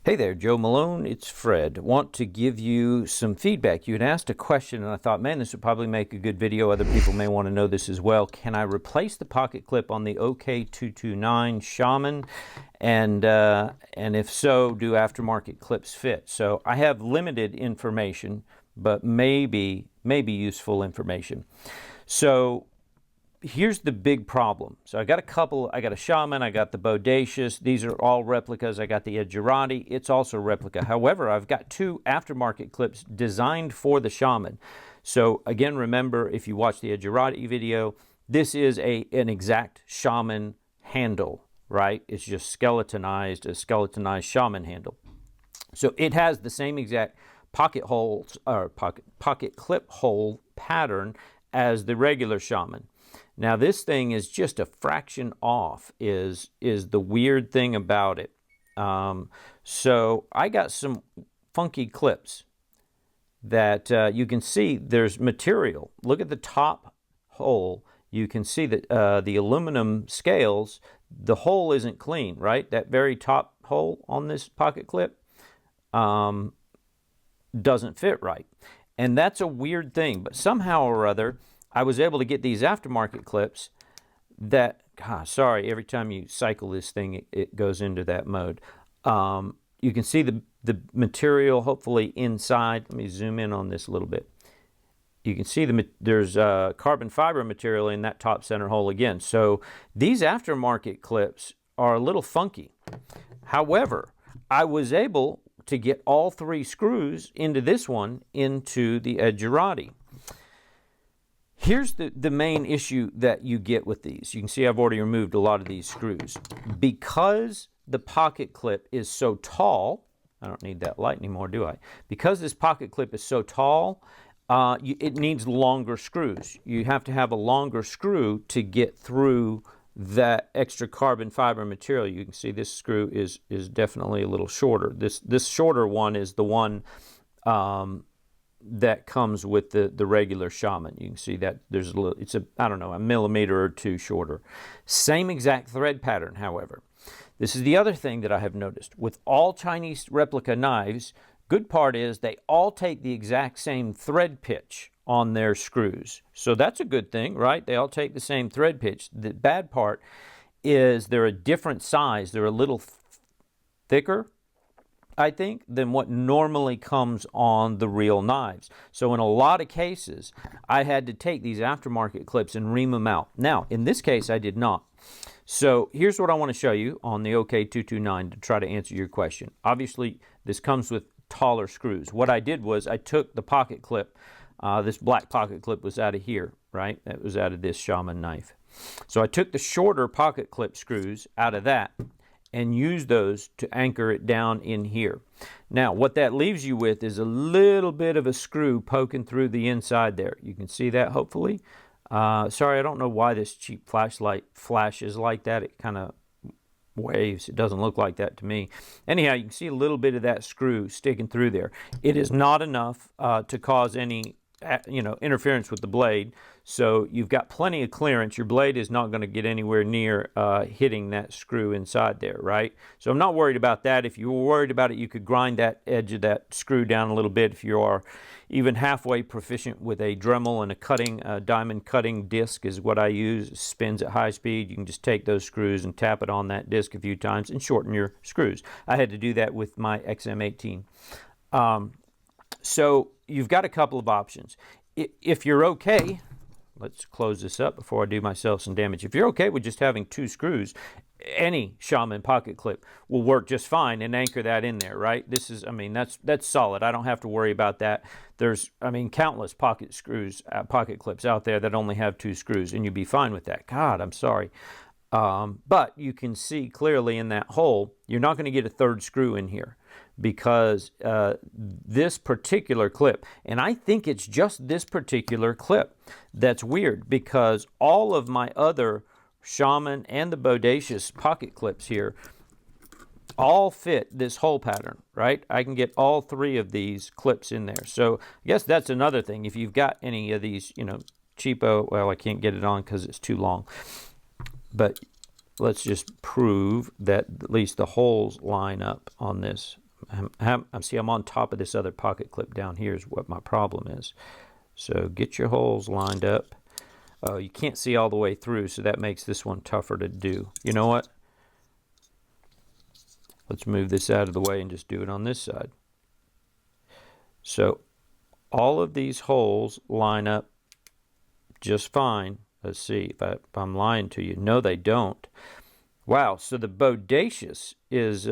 Hey there, Joe Malone. It's Fred. Want to give you some feedback. You had asked a question and I thought, man, this would probably make a good video. Other people may want to know this as well. Can I replace the pocket clip on the OK-229 Shaman? And if so, do aftermarket clips fit? So I have limited information, but maybe useful information. So here's the big problem. So I got a Shaman, I got the Bodacious. These are all replicas. I got the Edgerati. It's also a replica. However, I've got two aftermarket clips designed for the Shaman. So again, remember, if you watch the Edgerati video, this is an exact Shaman handle, right? It's just skeletonized, a skeletonized Shaman handle. So it has the same exact pocket holes, or pocket clip hole pattern as the regular Shaman. Now this thing is just a fraction off, is the weird thing about it. So I got some funky clips that you can see there's material. Look at the top hole. You can see that the aluminum scales, the hole isn't clean, right? That very top hole on this pocket clip doesn't fit right. And that's a weird thing, but somehow or other, I was able to get these aftermarket clips that, sorry, every time you cycle this thing, it goes into that mode. You can see the material hopefully inside. Let me zoom in on this a little bit. You can see there's carbon fiber material in that top center hole again. So these aftermarket clips are a little funky. However, I was able to get all three screws into this one into the Edgerati. Here's the main issue that you get with these. You can see I've already removed a lot of these screws. Because the pocket clip is so tall, I don't need that light anymore, do I? Because this pocket clip is so tall, it needs longer screws. You have to have a longer screw to get through that extra carbon fiber material. You can see this screw is definitely a little shorter. This shorter one is the one that comes with the regular Shaman. You can see that there's a little, it's I don't know, a millimeter or two shorter. Same exact thread pattern, however. This is the other thing that I have noticed. With all Chinese replica knives, good part is they all take the exact same thread pitch on their screws. So that's a good thing, right? They all take the same thread pitch. The bad part is they're a different size. They're a little thicker, I think, than what normally comes on the real knives. So in a lot of cases, I had to take these aftermarket clips and ream them out. Now, in this case, I did not. So here's what I want to show you on the OK-229 to try to answer your question. Obviously, this comes with taller screws. What I did was I took the pocket clip, this black pocket clip was out of here, right? It was out of this Shaman knife. So I took the shorter pocket clip screws out of that and use those to anchor it down in here. Now, what that leaves you with is a little bit of a screw poking through the inside there. You can see that, hopefully. Sorry, I don't know why this cheap flashlight flashes like that. It kind of waves. It doesn't look like that to me. Anyhow, you can see a little bit of that screw sticking through there. It is not enough to cause any interference with the blade. So you've got plenty of clearance. Your blade is not going to get anywhere near hitting that screw inside there, right? So I'm not worried about that. If you were worried about it, you could grind that edge of that screw down a little bit. If you are even halfway proficient with a Dremel and a diamond cutting disc is what I use. It spins at high speed. You can just take those screws and tap it on that disc a few times and shorten your screws. I had to do that with my XM18. So you've got a couple of options. If you're okay, let's close this up before I do myself some damage. If you're okay with just having two screws, any Shaman pocket clip will work just fine and anchor that in there, right? This is, I mean, that's solid. I don't have to worry about that. There's, I mean, countless pocket clips out there that only have two screws, and you'd be fine with that. God, I'm sorry. But you can see clearly in that hole, you're not going to get a third screw in here because this particular clip, and I think it's just this particular clip that's weird, because all of my other Shaman and the Bodacious pocket clips here all fit this hole pattern, right? I can get all three of these clips in there. So I guess that's another thing. If you've got any of these, cheapo, well, I can't get it on because it's too long. But let's just prove that at least the holes line up on this. See, I'm on top of this other pocket clip down here is what my problem is. So get your holes lined up. You can't see all the way through, so that makes this one tougher to do. You know what? Let's move this out of the way and just do it on this side. So all of these holes line up just fine. Let's see if I'm lying to you. No, they don't. Wow, so the Bodacious is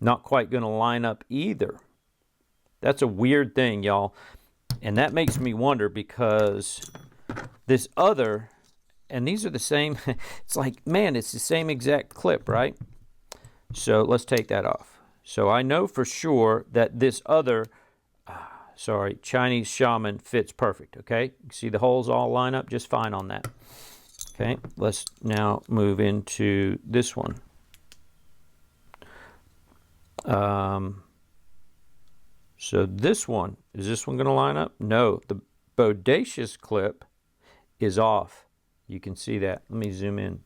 not quite going to line up either. That's a weird thing, y'all. And that makes me wonder, because this other, and these are the same, it's like, man, it's the same exact clip, right? So let's take that off. So I know for sure that this other, Chinese Shaman fits perfect, okay? You see the holes all line up just fine on that. Okay, let's now move into this one. So this one, is this one going to line up? No, the Bodacious clip is off. You can see that. Let me zoom in.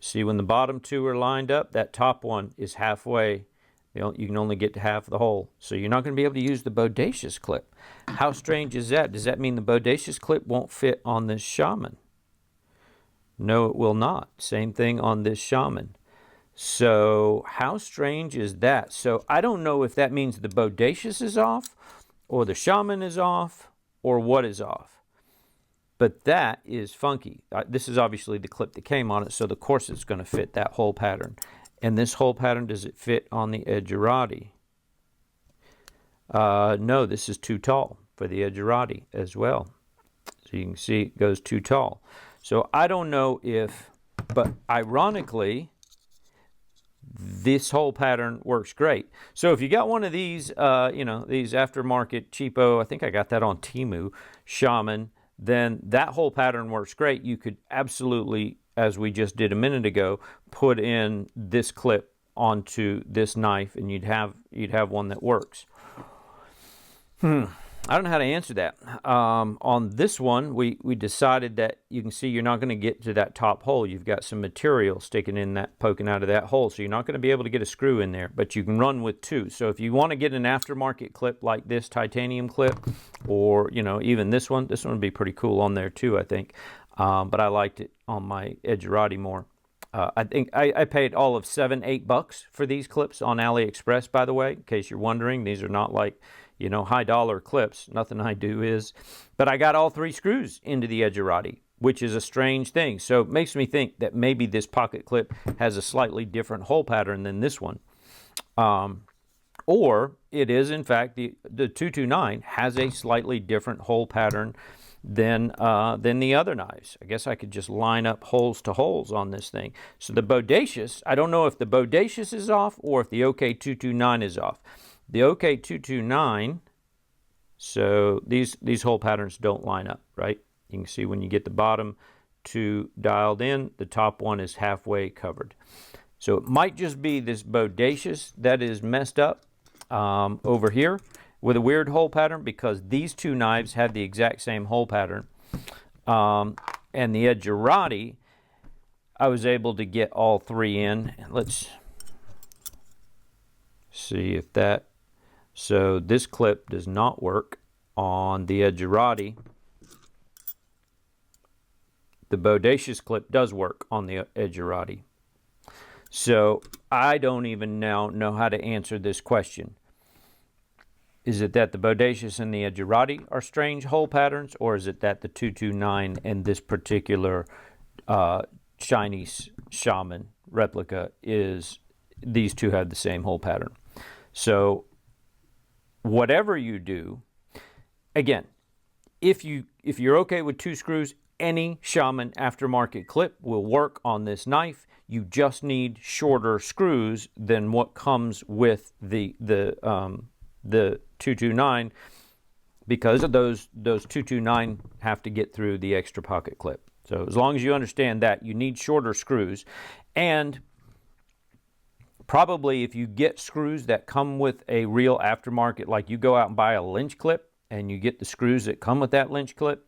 See, when the bottom two are lined up, that top one is halfway. You can only get to half the hole. So you're not going to be able to use the Bodacious clip. How strange is that? Does that mean the Bodacious clip won't fit on this Shaman? No, it will not. Same thing on this Shaman. So how strange is that? So I don't know if that means the Bodacious is off, or the Shaman is off, or what is off. But that is funky. This is obviously the clip that came on it, so of course it's going to fit that hole pattern. And this hole pattern, does it fit on the Edgerati? No, this is too tall for the Edgerati as well. So you can see it goes too tall. So I don't know if, but ironically, this whole pattern works great. So if you got one of these, these aftermarket cheapo, I think I got that on Temu, Shaman, then that whole pattern works great. You could absolutely, as we just did a minute ago, put in this clip onto this knife, and you'd have one that works. I don't know how to answer that. On this one, we decided that you can see you're not going to get to that top hole. You've got some material sticking in that, poking out of that hole, so you're not going to be able to get a screw in there, but you can run with two. So if you want to get an aftermarket clip like this titanium clip, or even this one would be pretty cool on there too, I think. But I liked it on my Edgerati more. I think I paid all of $7-8 for these clips on AliExpress, by the way, in case you're wondering. These are not like, high dollar clips. Nothing I do is. But I got all 3 screws into the Edgerati, which is a strange thing. So it makes me think that maybe this pocket clip has a slightly different hole pattern than this one. Or it is, in fact, the 229 has a slightly different hole pattern than the other knives. I guess I could just line up holes to holes on this thing. So the Bodacious, I don't know if the Bodacious is off or if the OK-229 is off. The OK-229, so these hole patterns don't line up, right? You can see when you get the bottom 2 dialed in, the top one is halfway covered. So it might just be this Bodacious that is messed up over here with a weird hole pattern, because these 2 knives had the exact same hole pattern. And the Edgerati, I was able to get all 3 in. Let's see if that... So this clip does not work on the Edgerati. The Bodacious clip does work on the Edgerati. So I don't even now know how to answer this question. Is it that the Bodacious and the Edgerati are strange hole patterns, or is it that the 229 and this particular Chinese Shaman replica these two have the same hole pattern? So whatever you do, again, if you're okay with 2 screws, any Shaman aftermarket clip will work on this knife. You just need shorter screws than what comes with the 229, because of those 229 have to get through the extra pocket clip. So as long as you understand that, you need shorter screws. And probably if you get screws that come with a real aftermarket, like you go out and buy a Lynch clip and you get the screws that come with that Lynch clip,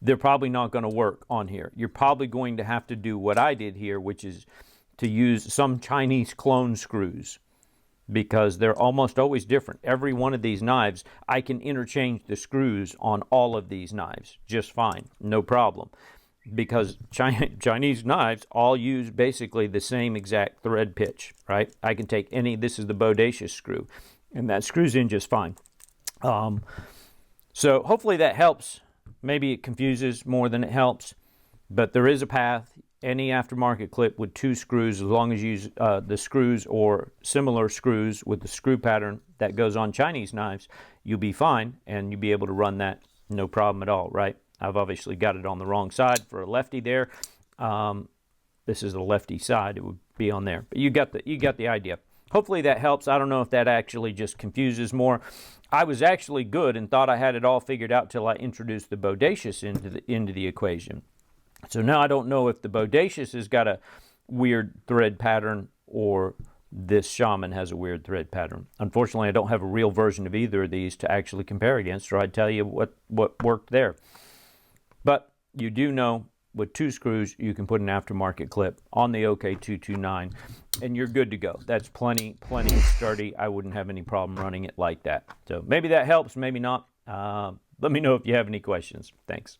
they're probably not going to work on here. You're probably going to have to do what I did here, which is to use some Chinese clone screws, because they're almost always different. Every one of these knives, I can interchange the screws on all of these knives just fine, no problem. Because Chinese knives all use basically the same exact thread pitch, right? I can take any, this is the Bodacious screw, and that screws in just fine. So hopefully that helps. Maybe it confuses more than it helps, but there is a path. Any aftermarket clip with 2 screws, as long as you use the screws or similar screws with the screw pattern that goes on Chinese knives, you'll be fine, and you'll be able to run that no problem at all, right? I've obviously got it on the wrong side for a lefty there. This is the lefty side. It would be on there, but you got the idea. Hopefully that helps. I don't know if that actually just confuses more. I was actually good and thought I had it all figured out till I introduced the Bodacious into the equation. So now I don't know if the Bodacious has got a weird thread pattern or this Shaman has a weird thread pattern. Unfortunately, I don't have a real version of either of these to actually compare against, or I'd tell you what worked there. But you do know with 2 screws, you can put an aftermarket clip on the OK-229, and you're good to go. That's plenty sturdy. I wouldn't have any problem running it like that. So maybe that helps, maybe not. Let me know if you have any questions. Thanks.